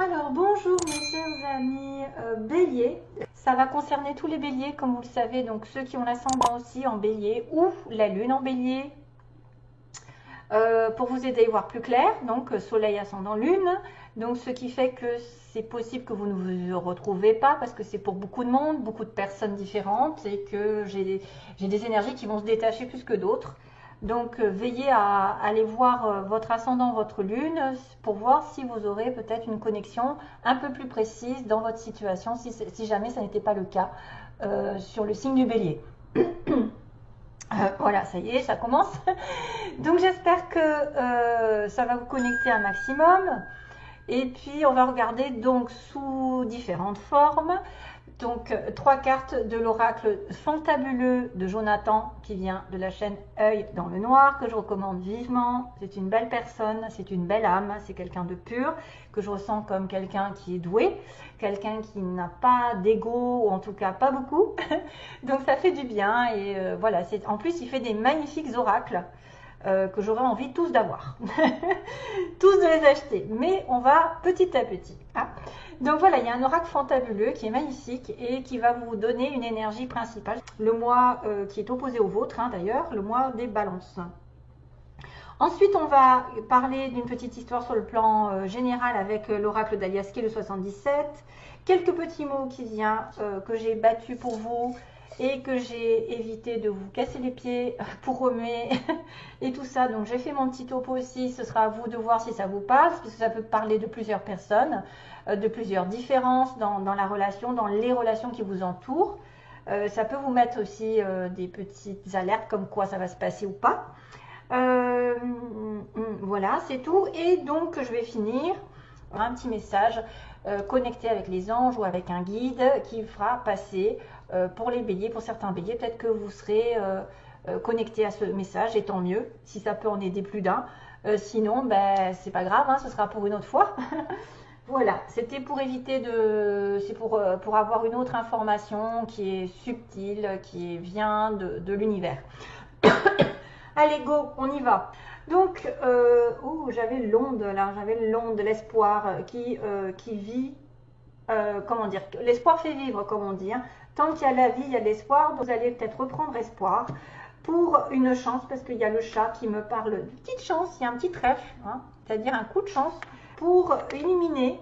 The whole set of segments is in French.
Alors bonjour mes chers amis béliers, ça va concerner tous les béliers comme vous le savez, donc ceux qui ont l'ascendant aussi en bélier ou la lune en bélier. Pour vous aider à y voir plus clair, donc soleil, ascendant, lune, donc ce qui fait que c'est possible que vous ne vous retrouvez pas parce que c'est pour beaucoup de monde, beaucoup de personnes différentes et que j'ai des énergies qui vont se détacher plus que d'autres. Donc veillez à aller voir votre ascendant, votre lune pour voir si vous aurez peut-être une connexion un peu plus précise dans votre situation si jamais ça n'était pas le cas sur le signe du bélier. Voilà, ça y est, ça commence. Donc j'espère que ça va vous connecter un maximum. Et puis on va regarder donc sous différentes formes. Donc 3 cartes de l'oracle fantabuleux de Jonathan qui vient de la chaîne Œil dans le Noir que je recommande vivement. C'est une belle personne, c'est une belle âme, c'est quelqu'un de pur que je ressens comme quelqu'un qui est doué, quelqu'un qui n'a pas d'ego ou en tout cas pas beaucoup. Donc ça fait du bien et voilà. En plus il fait des magnifiques oracles. Que j'aurais envie tous d'avoir, tous de les acheter, mais on va petit à petit. Hein. Donc voilà, il y a un oracle fantabuleux qui est magnifique et qui va vous donner une énergie principale. Le mois qui est opposé au vôtre, hein, d'ailleurs, le mois des balances. Ensuite, on va parler d'une petite histoire sur le plan général avec l'oracle d'Aliaské, le 77. Quelques petits mots qui viennent, que j'ai battus pour vous et que j'ai évité de vous casser les pieds pour remuer et tout ça. Donc j'ai fait mon petit topo aussi, ce sera à vous de voir si ça vous passe, parce que ça peut parler de plusieurs personnes, de plusieurs différences dans la relation, dans les relations qui vous entourent. Ça peut vous mettre aussi des petites alertes comme quoi ça va se passer ou pas. Voilà, c'est tout. Et donc je vais finir par un petit message connecté avec les anges ou avec un guide qui fera passer pour les béliers, pour certains béliers, peut-être que vous serez connecté à ce message, et tant mieux, si ça peut en aider plus d'un. Sinon, ben, c'est pas grave, hein, ce sera pour une autre fois. Voilà, c'était pour éviter de... C'est pour avoir une autre information qui est subtile, qui vient de l'univers. Allez, go, on y va. Donc, j'avais l'onde là, j'avais l'onde de l'espoir qui vit, comment dire, l'espoir fait vivre, comme on dit. Hein. Tant qu'il y a la vie, il y a l'espoir. Vous allez peut-être reprendre espoir pour une chance, parce qu'il y a le chat qui me parle de petite chance, il y a un petit trèfle, hein, c'est-à-dire un coup de chance pour illuminer,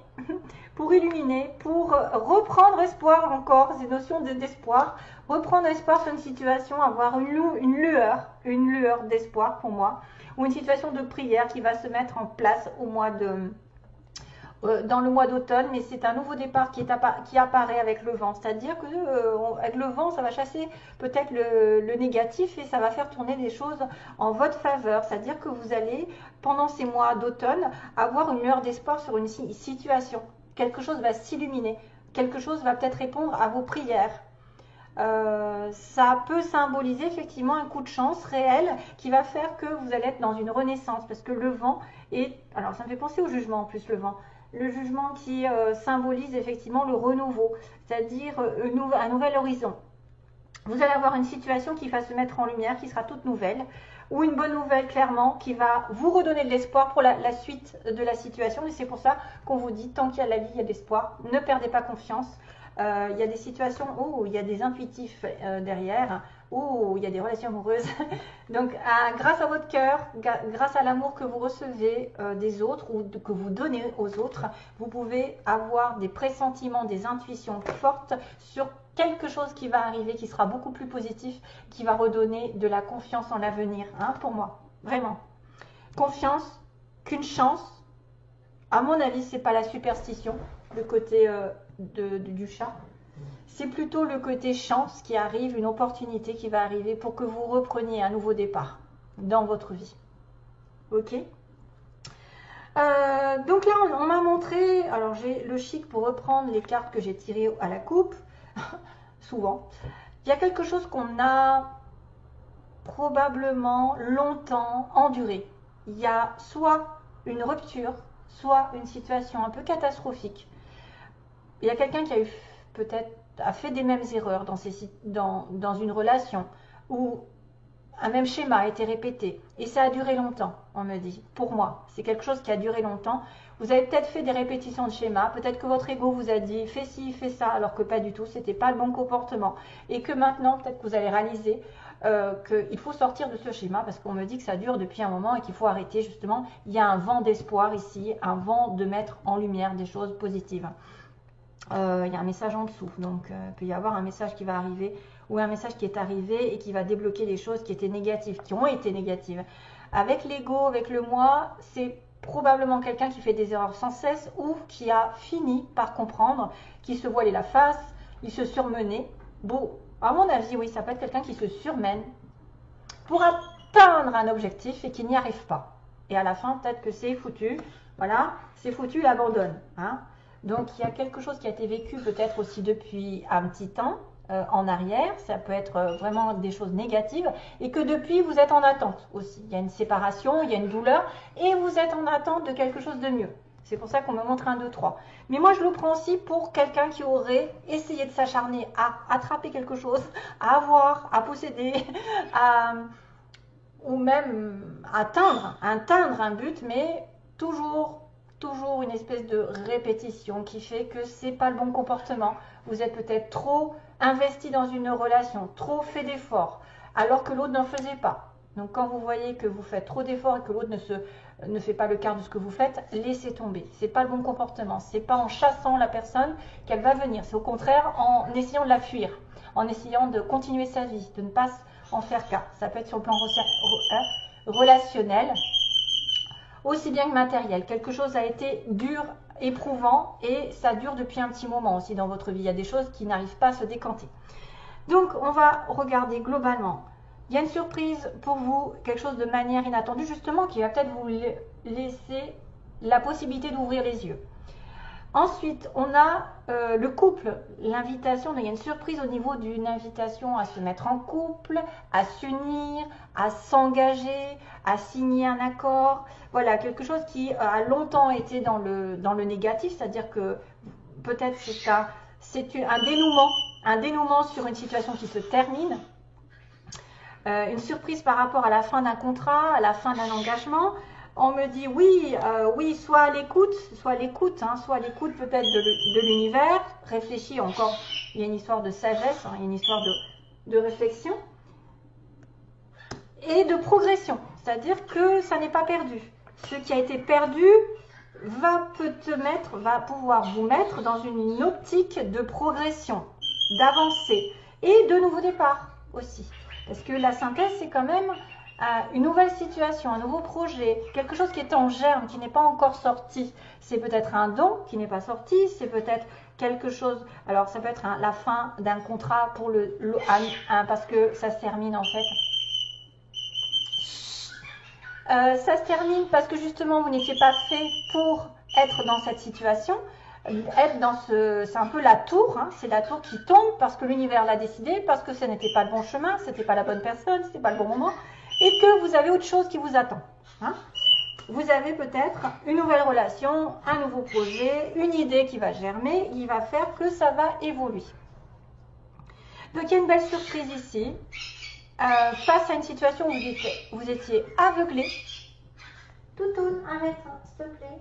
pour reprendre espoir encore, ces notions d'espoir, reprendre espoir sur une situation, avoir une lueur d'espoir pour moi, ou une situation de prière qui va se mettre en place au mois dans le mois d'automne, mais c'est un nouveau départ qui apparaît avec le vent. C'est-à-dire que avec le vent, ça va chasser peut-être le négatif et ça va faire tourner des choses en votre faveur. C'est-à-dire que vous allez, pendant ces mois d'automne, avoir une lueur d'espoir sur une situation. Quelque chose va s'illuminer. Quelque chose va peut-être répondre à vos prières. Ça peut symboliser effectivement un coup de chance réel qui va faire que vous allez être dans une renaissance, parce que le vent est... Alors ça me fait penser au jugement en plus, le vent. Le jugement qui symbolise effectivement le renouveau, c'est-à-dire un nouvel horizon. Vous allez avoir une situation qui va se mettre en lumière, qui sera toute nouvelle, ou une bonne nouvelle clairement, qui va vous redonner de l'espoir pour la suite de la situation. Et c'est pour ça qu'on vous dit, tant qu'il y a la vie, il y a de l'espoir. Ne perdez pas confiance. Il y a des situations où il y a des intuitifs derrière, où il y a des relations amoureuses. Donc, grâce à votre cœur, grâce à l'amour que vous recevez des autres ou que vous donnez aux autres, vous pouvez avoir des pressentiments, des intuitions fortes sur quelque chose qui va arriver, qui sera beaucoup plus positif, qui va redonner de la confiance en l'avenir, hein, pour moi, vraiment. Confiance qu'une chance, à mon avis, c'est pas la superstition, le côté du chat. C'est plutôt le côté chance qui arrive, une opportunité qui va arriver pour que vous repreniez un nouveau départ dans votre vie. Ok. Donc là, on m'a montré, alors j'ai le chic pour reprendre les cartes que j'ai tirées à la coupe, souvent. Il y a quelque chose qu'on a probablement longtemps enduré. Il y a soit une rupture, soit une situation un peu catastrophique. Il y a quelqu'un qui a eu peut-être a fait des mêmes erreurs dans une relation ou un même schéma a été répété et ça a duré longtemps, on me dit. Pour moi, c'est quelque chose qui a duré longtemps. Vous avez peut-être fait des répétitions de schéma, peut-être que votre ego vous a dit fais ci, fais ça, alors que pas du tout, c'était pas le bon comportement. Et que maintenant, peut-être que vous allez réaliser qu'il faut sortir de ce schéma parce qu'on me dit que ça dure depuis un moment et qu'il faut arrêter justement. Il y a un vent d'espoir ici, un vent de mettre en lumière des choses positives. Il y a un message en dessous, donc il peut y avoir un message qui va arriver ou un message qui est arrivé et qui va débloquer des choses qui étaient négatives, qui ont été négatives. Avec l'ego, avec le moi, c'est probablement quelqu'un qui fait des erreurs sans cesse ou qui a fini par comprendre, qui se voilait la face, il se surmenait. Bon, à mon avis, oui, ça peut être quelqu'un qui se surmène pour atteindre un objectif et qui n'y arrive pas. Et à la fin, peut-être que c'est foutu, voilà, c'est foutu, il abandonne. Hein. Donc, il y a quelque chose qui a été vécu peut-être aussi depuis un petit temps en arrière. Ça peut être vraiment des choses négatives et que depuis, vous êtes en attente aussi. Il y a une séparation, il y a une douleur et vous êtes en attente de quelque chose de mieux. C'est pour ça qu'on me montre 1, 2, 3. Mais moi, je le prends aussi pour quelqu'un qui aurait essayé de s'acharner à attraper quelque chose, à avoir, à posséder, ou même atteindre un but, mais toujours une espèce de répétition qui fait que c'est pas le bon comportement. Vous êtes peut-être trop investi dans une relation, trop fait d'efforts, alors que l'autre n'en faisait pas. Donc quand vous voyez que vous faites trop d'efforts et que l'autre ne fait pas le quart de ce que vous faites, laissez tomber. C'est pas le bon comportement. C'est pas en chassant la personne qu'elle va venir. C'est au contraire en essayant de la fuir, en essayant de continuer sa vie, de ne pas en faire cas. Ça peut être sur le plan relationnel, aussi bien que matériel. Quelque chose a été dur, éprouvant et ça dure depuis un petit moment aussi dans votre vie. Il y a des choses qui n'arrivent pas à se décanter. Donc, on va regarder globalement. Il y a une surprise pour vous, quelque chose de manière inattendue, justement, qui va peut-être vous laisser la possibilité d'ouvrir les yeux. Ensuite, on a le couple, l'invitation. Il y a une surprise au niveau d'une invitation à se mettre en couple, à s'unir, à s'engager, à signer un accord. Voilà, quelque chose qui a longtemps été dans le négatif, c'est-à-dire que peut-être c'est un dénouement sur une situation qui se termine. Une surprise par rapport à la fin d'un contrat, à la fin d'un engagement. On me dit oui, soit à l'écoute peut-être de l'univers. Réfléchis encore, il y a une histoire de sagesse, il y a une histoire de réflexion et de progression. C'est-à-dire que ça n'est pas perdu. Ce qui a été perdu va pouvoir vous mettre dans une optique de progression, d'avancer et de nouveau départ aussi. Parce que la synthèse, c'est quand même une nouvelle situation, un nouveau projet, quelque chose qui est en germe, qui n'est pas encore sorti. C'est peut-être un don qui n'est pas sorti, c'est peut-être quelque chose. Alors, ça peut être la fin d'un contrat pour parce que ça se termine en fait. Ça se termine parce que justement, vous n'étiez pas fait pour être dans cette situation. C'est un peu la tour, hein, c'est la tour qui tombe parce que l'univers l'a décidé, parce que ce n'était pas le bon chemin, ce n'était pas la bonne personne, ce n'était pas le bon moment, et que vous avez autre chose qui vous attend. Hein. Vous avez peut-être une nouvelle relation, un nouveau projet, une idée qui va germer, qui va faire que ça va évoluer. Donc il y a une belle surprise ici. Face à une situation où vous étiez aveuglé. Toutoune, arrête, s'il te plaît.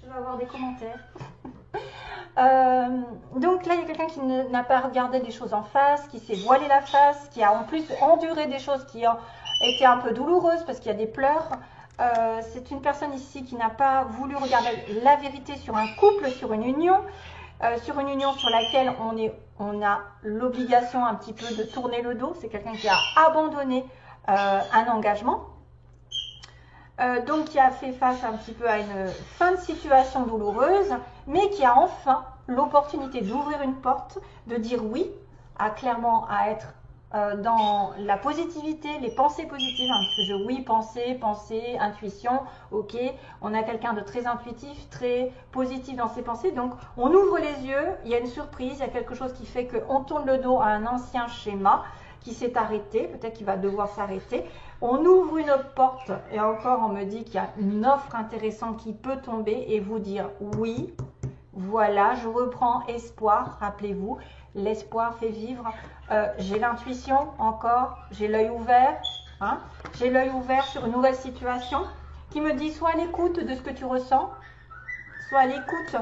Je vais avoir des commentaires. Donc là, il y a quelqu'un qui n'a pas regardé les choses en face, qui s'est voilé la face, qui a en plus enduré des choses qui ont été un peu douloureuses parce qu'il y a des pleurs. C'est une personne ici qui n'a pas voulu regarder la vérité sur un couple, sur une union sur laquelle on a l'obligation un petit peu de tourner le dos. C'est quelqu'un qui a abandonné un engagement. Donc qui a fait face un petit peu à une fin de situation douloureuse, mais qui a enfin l'opportunité d'ouvrir une porte, de dire oui, clairement à être dans la positivité, les pensées positives, hein, parce que oui, pensée, intuition, ok, on a quelqu'un de très intuitif, très positif dans ses pensées, donc on ouvre les yeux, il y a une surprise, il y a quelque chose qui fait qu'on tourne le dos à un ancien schéma qui s'est arrêté, peut-être qu'il va devoir s'arrêter. On ouvre une autre porte et encore on me dit qu'il y a une offre intéressante qui peut tomber et vous dire oui, voilà, je reprends espoir, rappelez-vous, l'espoir fait vivre, j'ai l'intuition encore, j'ai l'œil ouvert, Hein. J'ai l'œil ouvert sur une nouvelle situation qui me dit soit à l'écoute de ce que tu ressens, soit à l'écoute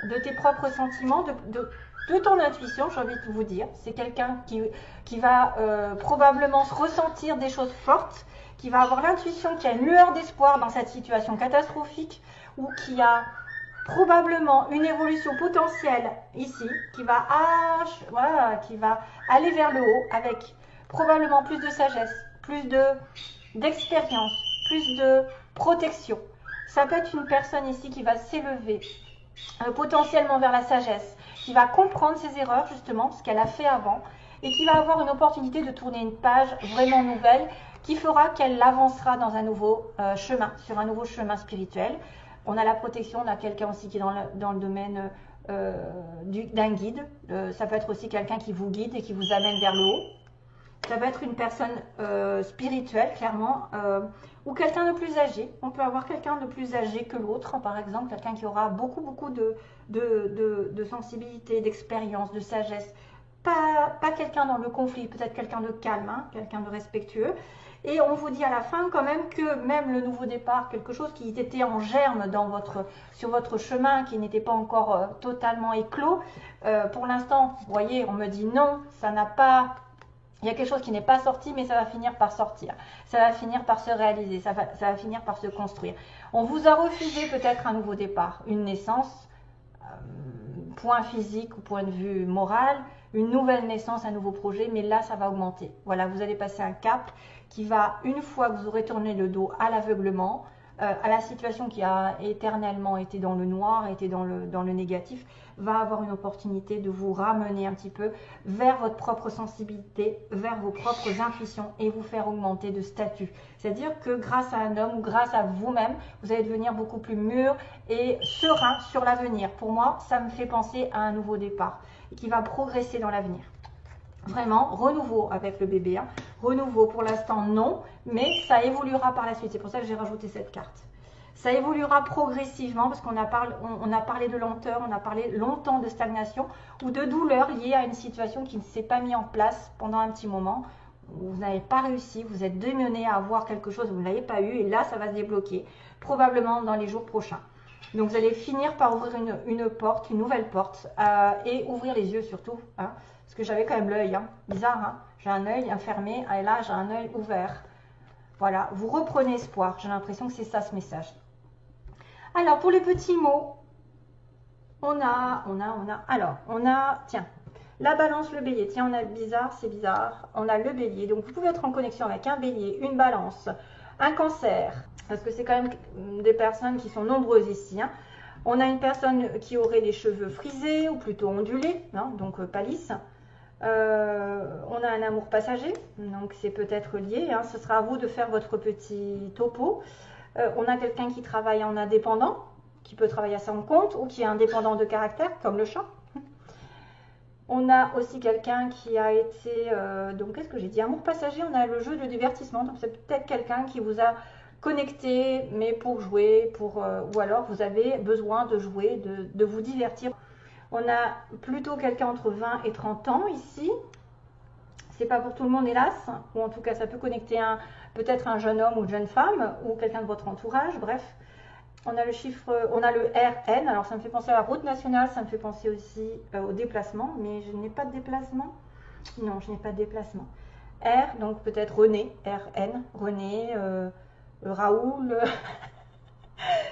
de tes propres sentiments, de ton intuition, j'ai envie de vous dire. C'est quelqu'un qui va probablement ressentir des choses fortes, qui va avoir l'intuition qu'il y a une lueur d'espoir dans cette situation catastrophique ou qui a probablement une évolution potentielle ici, qui va aller vers le haut avec probablement plus de sagesse, plus d'expérience, plus de protection. Ça peut être une personne ici qui va s'élever potentiellement vers la sagesse, qui va comprendre ses erreurs justement, ce qu'elle a fait avant, et qui va avoir une opportunité de tourner une page vraiment nouvelle qui fera qu'elle avancera dans un nouveau chemin, sur un nouveau chemin spirituel. On a la protection, on a quelqu'un aussi qui est dans le domaine d'un guide. Ça peut être aussi quelqu'un qui vous guide et qui vous amène vers le haut. Ça peut être une personne spirituelle, clairement, ou quelqu'un de plus âgé. On peut avoir quelqu'un de plus âgé que l'autre, par exemple, quelqu'un qui aura beaucoup de sensibilité, d'expérience, de sagesse. Pas quelqu'un dans le conflit, peut-être quelqu'un de calme, hein, quelqu'un de respectueux. Et on vous dit à la fin quand même que même le nouveau départ, quelque chose qui était en germe sur votre chemin, qui n'était pas encore totalement éclos, pour l'instant, vous voyez, on me dit non, ça n'a pas... Il y a quelque chose qui n'est pas sorti, mais ça va finir par sortir. Ça va finir par se réaliser, ça va finir par se construire. On vous a refusé peut-être un nouveau départ, une naissance, point physique ou point de vue moral, une nouvelle naissance, un nouveau projet, mais là, ça va augmenter. Voilà, vous allez passer un cap qui va, une fois que vous aurez tourné le dos à l'aveuglement, à la situation qui a éternellement été dans le noir, été dans le négatif, va avoir une opportunité de vous ramener un petit peu vers votre propre sensibilité, vers vos propres intuitions et vous faire augmenter de statut. C'est-à-dire que grâce à un homme ou grâce à vous-même, vous allez devenir beaucoup plus mûr et serein sur l'avenir. Pour moi, ça me fait penser à un nouveau départ et qui va progresser dans l'avenir. Vraiment, renouveau avec le bébé. Hein. Renouveau, pour l'instant, non, mais ça évoluera par la suite. C'est pour ça que j'ai rajouté cette carte. Ça évoluera progressivement parce qu'on a parlé de lenteur, on a parlé longtemps de stagnation ou de douleur liée à une situation qui ne s'est pas mise en place pendant un petit moment. Vous n'avez pas réussi, vous êtes démené à avoir quelque chose, vous ne l'avez pas eu et là, ça va se débloquer, probablement dans les jours prochains. Donc, vous allez finir par ouvrir une porte, une nouvelle porte et ouvrir les yeux surtout. Hein, parce que j'avais quand même l'œil, hein, bizarre, hein, j'ai un œil fermé et là, j'ai un œil ouvert. Voilà, vous reprenez espoir, j'ai l'impression que c'est ça ce message. Alors, pour les petits mots, tiens, la balance, le bélier. Tiens, on a bizarre, c'est bizarre. On a le bélier. Donc, vous pouvez être en connexion avec un bélier, une balance, un cancer. Parce que c'est quand même des personnes qui sont nombreuses ici. Hein. On a une personne qui aurait les cheveux frisés ou plutôt ondulés, hein, donc pas lisses. On a un amour passager, donc c'est peut-être lié. Hein. Ce sera à vous de faire votre petit topo. On a quelqu'un qui travaille en indépendant, qui peut travailler à son compte ou qui est indépendant de caractère, comme le chat. On a aussi quelqu'un qui a été, donc qu'est-ce que j'ai dit, amour passager, on a le jeu de divertissement, donc c'est peut-être quelqu'un qui vous a connecté, mais pour jouer, ou alors vous avez besoin de jouer, de vous divertir. On a plutôt quelqu'un entre 20 et 30 ans ici. C'est pas pour tout le monde, hélas, ou en tout cas, ça peut connecter peut-être un jeune homme ou une jeune femme, ou quelqu'un de votre entourage, bref. On a le chiffre, on a le RN, alors ça me fait penser à la route nationale, ça me fait penser aussi au déplacement, mais je n'ai pas de déplacement. Non, je n'ai pas de déplacement. R, donc peut-être René, RN, René, Raoul,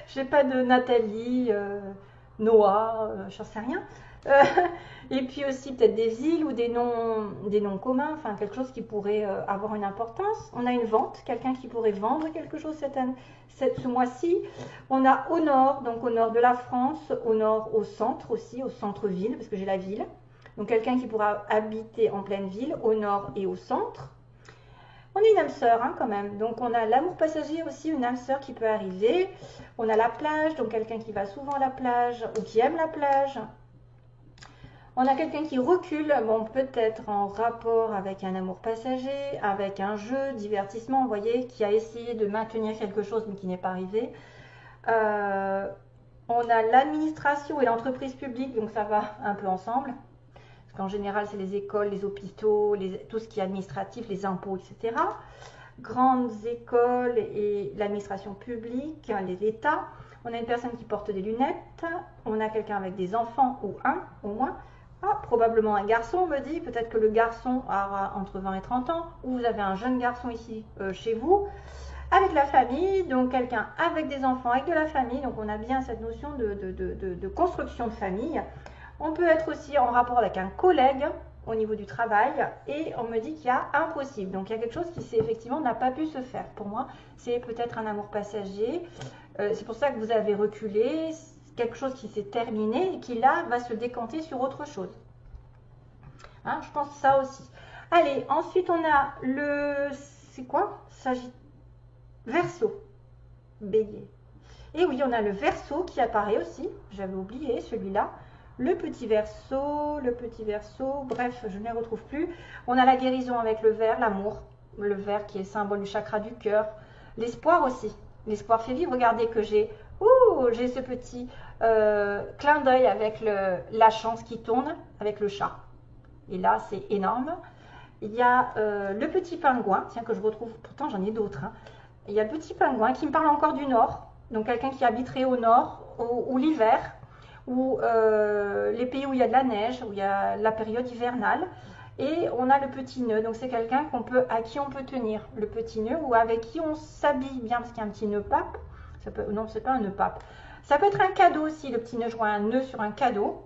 je n'ai pas de Nathalie, Noah, j'en sais rien. Et puis aussi peut-être des villes ou des noms communs, enfin quelque chose qui pourrait avoir une importance. On a une vente, quelqu'un qui pourrait vendre quelque chose ce mois-ci. On a au nord, donc au nord de la France, au nord, au centre aussi, au centre-ville, parce que j'ai la ville. Donc quelqu'un qui pourra habiter en pleine ville, au nord et au centre. On a une âme sœur hein, quand même, donc on a l'amour passager aussi, une âme sœur qui peut arriver. On a la plage, donc quelqu'un qui va souvent à la plage ou qui aime la plage. On a quelqu'un qui recule, bon peut-être en rapport avec un amour passager, avec un jeu, divertissement, vous voyez, qui a essayé de maintenir quelque chose mais qui n'est pas arrivé. On a l'administration et l'entreprise publique, donc ça va un peu ensemble. Parce qu'en général, c'est les écoles, les hôpitaux, tout ce qui est administratif, les impôts, etc. grandes écoles et l'administration publique, l'État. On a une personne qui porte des lunettes. On a quelqu'un avec des enfants ou un au moins. Ah, probablement un garçon, on me dit. Peut-être que le garçon aura entre 20 et 30 ans. Ou vous avez un jeune garçon ici chez vous. Avec la famille, donc quelqu'un avec des enfants, avec de la famille. Donc on a bien cette notion de construction de famille. On peut être aussi en rapport avec un collègue au niveau du travail et on me dit qu'il y a impossible. Donc il y a quelque chose qui effectivement n'a pas pu se faire. Pour moi, c'est peut-être un amour passager. C'est pour ça que vous avez reculé. Quelque chose qui s'est terminé et qui là va se décanter sur autre chose. Hein, je pense ça aussi. Allez, ensuite on a le... C'est quoi? Verseau. Bélier. Et oui, on a le Verseau qui apparaît aussi. J'avais oublié celui-là. Le petit Verseau, bref, je ne les retrouve plus. On a la guérison avec le vert, l'amour. Le vert qui est symbole du chakra du cœur. L'espoir aussi. L'espoir fait vivre. Regardez que j'ai ce petit clin d'œil avec la chance qui tourne avec le chat. Et là, c'est énorme. Il y a le petit pingouin, tiens, que je retrouve, pourtant j'en ai d'autres. Hein. Il y a le petit pingouin qui me parle encore du nord. Donc quelqu'un qui habiterait au nord, ou l'hiver, ou les pays où il y a de la neige, où il y a la période hivernale. Et on a le petit nœud, donc c'est quelqu'un à qui on peut tenir le petit nœud ou avec qui on s'habille bien, parce qu'il y a un petit nœud pape. Non, c'est pas un nœud pape. Ça peut être un cadeau aussi, le petit nœud, je vois un nœud sur un cadeau.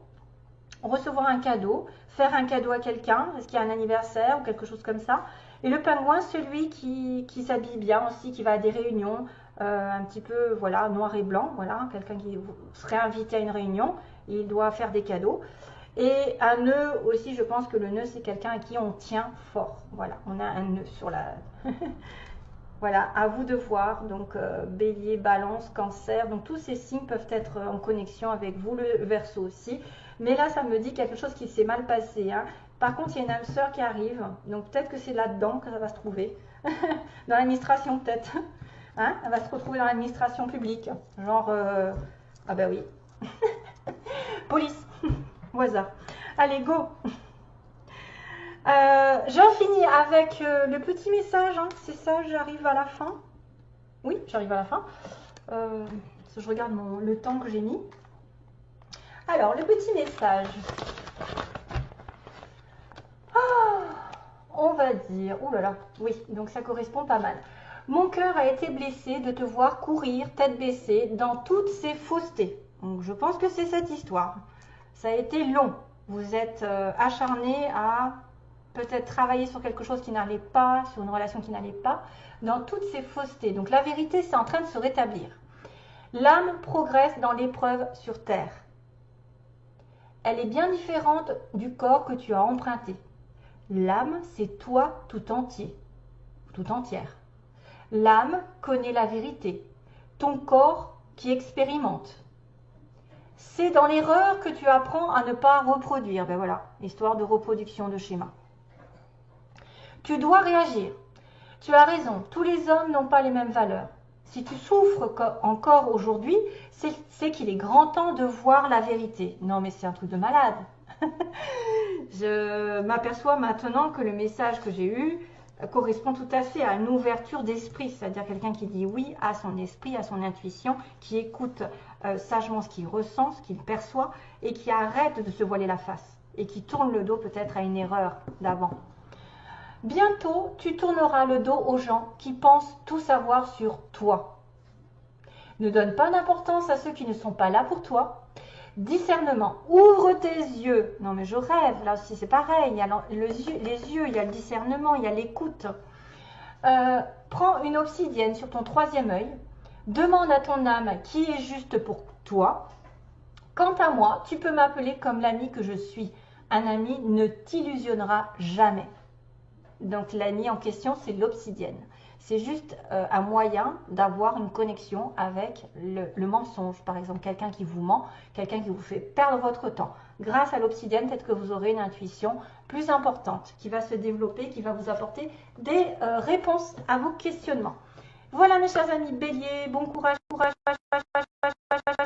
Recevoir un cadeau, faire un cadeau à quelqu'un, est-ce qu'il y a un anniversaire ou quelque chose comme ça. Et le pingouin, celui qui s'habille bien aussi, qui va à des réunions, un petit peu, voilà, noir et blanc, voilà, quelqu'un qui serait invité à une réunion, il doit faire des cadeaux. Et un nœud aussi, je pense que le nœud, c'est quelqu'un à qui on tient fort. Voilà, on a un nœud sur la... Voilà, à vous de voir. Donc, bélier, balance, cancer. Donc, tous ces signes peuvent être en connexion avec vous, le Verseau aussi. Mais là, ça me dit quelque chose qui s'est mal passé. Hein. Par contre, il y a une âme sœur qui arrive. Donc, peut-être que c'est là-dedans que ça va se trouver. Dans l'administration, peut-être. Hein, elle va se retrouver dans l'administration publique. Genre, ah ben oui. Police. Au hasard. Allez, go. J'en finis avec le petit message. Hein. C'est ça, j'arrive à la fin. Oui, j'arrive à la fin. Je regarde le temps que j'ai mis. Alors, le petit message. On va dire, oh là là, oui, donc ça correspond pas mal. Mon cœur a été blessé de te voir courir tête baissée dans toutes ces faussetés. Donc, je pense que c'est cette histoire. Ça a été long. Vous êtes acharné à peut-être travailler sur quelque chose qui n'allait pas, sur une relation qui n'allait pas, dans toutes ces faussetés. Donc, la vérité, c'est en train de se rétablir. L'âme progresse dans l'épreuve sur terre. Elle est bien différente du corps que tu as emprunté. L'âme, c'est toi tout entier, tout entière. L'âme connaît la vérité, ton corps qui expérimente. C'est dans l'erreur que tu apprends à ne pas reproduire. Ben voilà, histoire de reproduction de schéma. Tu dois réagir. Tu as raison, tous les hommes n'ont pas les mêmes valeurs. Si tu souffres encore aujourd'hui, c'est qu'il est grand temps de voir la vérité. Non mais c'est un truc de malade. Je m'aperçois maintenant que le message que j'ai eu correspond tout à fait à une ouverture d'esprit, c'est-à-dire quelqu'un qui dit oui à son esprit, à son intuition, qui écoute sagement ce qu'il ressent, ce qu'il perçoit et qui arrête de se voiler la face et qui tourne le dos peut-être à une erreur d'avant. Bientôt, tu tourneras le dos aux gens qui pensent tout savoir sur toi. Ne donne pas d'importance à ceux qui ne sont pas là pour toi. Discernement, ouvre tes yeux. Non mais je rêve, là aussi c'est pareil, il y a les yeux, il y a le discernement, il y a l'écoute. Prends une obsidienne sur ton troisième œil, demande à ton âme qui est juste pour toi. Quant à moi, tu peux m'appeler comme l'ami que je suis. Un ami ne t'illusionnera jamais. Donc l'ami en question, c'est l'obsidienne. C'est juste un moyen d'avoir une connexion avec le mensonge. Par exemple, quelqu'un qui vous ment, quelqu'un qui vous fait perdre votre temps. Grâce à l'obsidienne, peut-être que vous aurez une intuition plus importante qui va se développer, qui va vous apporter des réponses à vos questionnements. Voilà mes chers amis béliers, bon courage, courage, courage, courage, courage, courage.